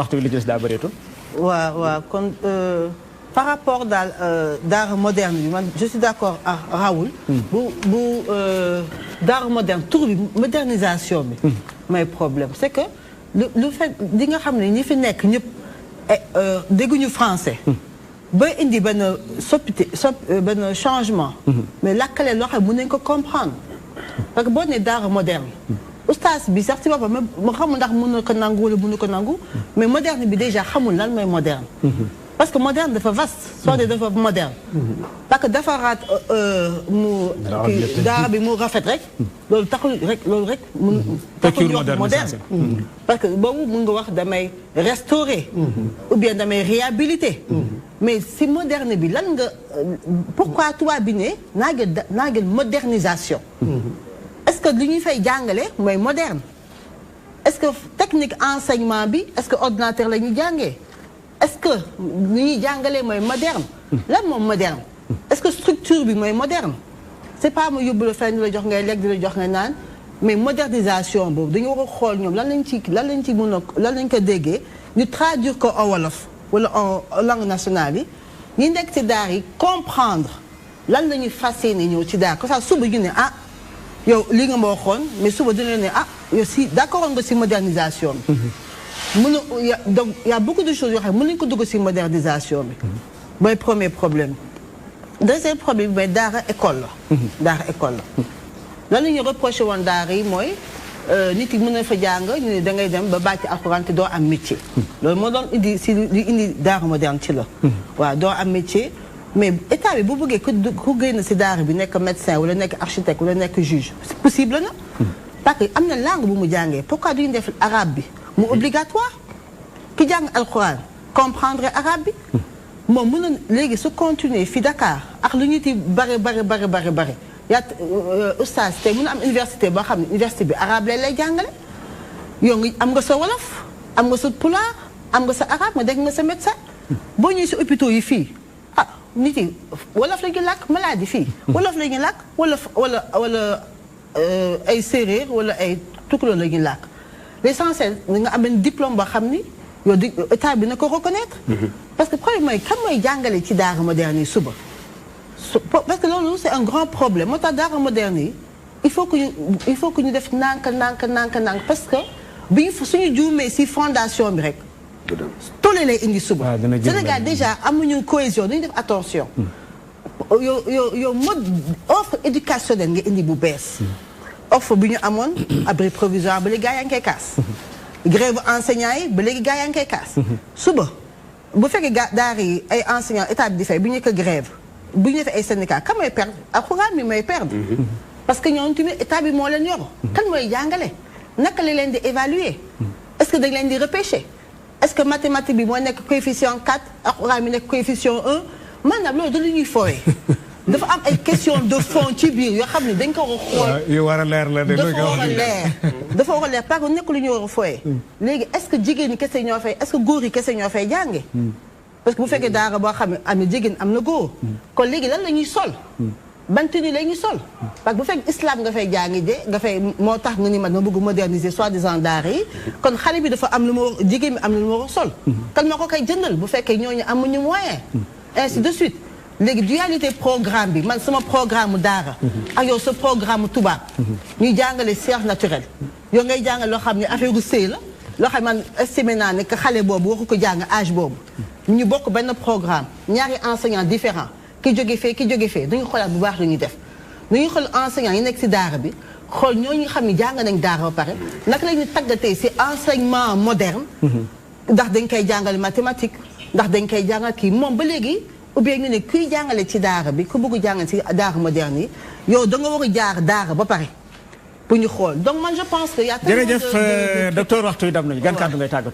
waxtu bi li des daa bëreetul. waaw kon par rapport daal d'art moderne bi man je suis d'accord ak Raoul. bu d'art moderne tur bi modernisation bi. mooy problème c'est que lu fait di nga xam ne ñi fi nekk ñëpp dégguñu français. ba indi benn benn changement. mais lakkale loo xam ne mën nañu ko comprendre. parce que boo nee d'art moderne. oustaz bi sax ci boppam ma xamul ndax mën na ko nangu wala mënu ko nangu. mais moderne bi déjà xamul lan mooy moderne. parce que moderne dafa vaste. soo dee dafa moderne. parce que dafa raat daara bi mu rafet rek. loolu taxul rek loolu rek. taxul ñu wax moderne. parce que boobu mun nga wax damay restaurer. ou bien damay réhabiliter. mais si moderne bi lan nga pourquoi tubaab bi ne naa gën modernisation. est-ce que li ñuy fay jàngale mooy moderne. est-ce que technique enseignement bi est-ce que ordinateur la ñuy jàngee. est-ce que li ñuy jàngalee mooy moderne. lan moom moderne. est-ce que structure bi mooy moderne. c'est pas ma yóbbu la fenn di la jox ngay lekk di la jox nga naan mais modernisation boobu dañu war a xool ñoom lan lañ ci mën a lan lañ ko déggee ñu traduire ko en wolof wala en langue nationale yi ñi nekk ci daar yi comprendre lan la ñuy fas yéene ñëw ci daar ko sax suba ñu ne ah yow li nga ma waxoon mais suba dina ne ah yow si d'accord nga si modernisation bi. donc y a beaucoup de choses yoo xam ne mën nañu ko dugg si modernisation bi. mooy premier problème. deuxième problème bi mooy daara école la. daara école la. lan la ñuy reproché woon daara yi mooy nit yi mën na fa jàng ñu ne da ngay dem ba bàcc alxuraan te doo am métier. loolu moo doon indi si li indi daara moderne ci la. waaw doo am métier mais état bi bu bëggee ku génn si daara bi nekk médecin wala nekk architecte wala nekk juge c'est possible na. parce que am na langue bu mu jàngee pourquoi duñu def arabe bi. mu obligatoire ki jàng alxuraan comprendre arabe bi moom mën na léegi su continuer fi Dakar ak lu ñu ti bari yaa oustaz tey mën na am université boo xam ne université bi arabe lay jàngale yow ngi am nga sa wolof am nga sa pulaar am nga sa arabe nga dégg nga sa médecin boo ñëwee si hôpitaux yi fii ah nit yi wolof la ñu làkk maladie fii wolof la ñu làkk wala ay séeréer wala ay tukulóor la ñu làkk l'essentiel nga am benn diplôme boo xam ni yow di état bi na ko reconnaître. parce que problème mooy kan mooy jàngale ci daara moderne yi suba. parce que loolu c'est un grand problème moo tax daara moderne yi il faut que ñu def nànk parce que bi suñu juumee si fondation bi rek. tolle lay indi suba. Sénégal déjà amuñu cohésion dañu def attention. yow mode offre éducationnelle nga indi bu bees. offre bi ñu amoon abri provisoire ba léegi gaa yaa ngi koy kaas. grève enseignants yi ba léegi gaa yaa ngi koy kaas. suba bu fekkee daara yi ay enseignants état bi di fay bu ñu ko grève bu ñu defee ay syndicats kan mooy perdre alxuraan mi mooy perdre. parce que ñoom tamit état bi moo leen yor. kan mooy jàngale naka la leen di évaluer. est-ce que dañ leen di repêcher. est-ce que mathématique bi moo nekk coefficient 4 alxuraan mi nekk coefficient 1 maanaam loolu da lu ñuy fooyee. dafa am ay question de fond ci biir yoo xam ne dañ ko war a xool. yu war a leer la dafa war a leer dafa war a leer parce que nekk lu ñu war a fooyee. léegi est-ce que jigéen ñi kese ñoo fay est-ce que góor yi kese ñoo fay jànge parce que bu fekkee daara boo xam ne am na jigéen am na góor. kon léegi lan la ñuy sol. ban tenue la ñuy sol. parce que bu fekkee islam nga fay jàngi de nga fay moo tax nga ni man ma bëgg moderniser soi-disant daara yi. kon xale bi dafa am lu ma war jigéen bi am lu ma war a sol. kan moo ko koy jëndal bu fekkee ñooñu amuñu moyen. ainsi de suite. léegi dualité programme bi man sama programme daara ak yow sa programme tubaab ñuy jàngale science naturelle yow ngay jàngale loo xam ne affaire u sëy la loo xam ne man estimé naa ne que xale boobu waxu ko jàng âge boobu ñu bokk benn programme ñaari enseignants différents ki jóge fee dañu xoolaat bu baax lu ñuy def dañuy xool enseignants yi nekk ci daara bi xool ñooñu xam ne jàng nañ daara ba pare naka la ñuy tàggatee ci enseignement moderne ndax dañ koy jàngale mathématique ndax dañ koy jàngal kii moom ba léegi ou bien ñu ne kuy jàngale ci daara bi ku bëgg jàngale ci daara moderne yi yow da nga war a jaar daara ba pare pour ñu xool donc man je pense que y a tellement de jërëjëf docteur waxtu yi dam nañu gan kàddu ngay tàggatoo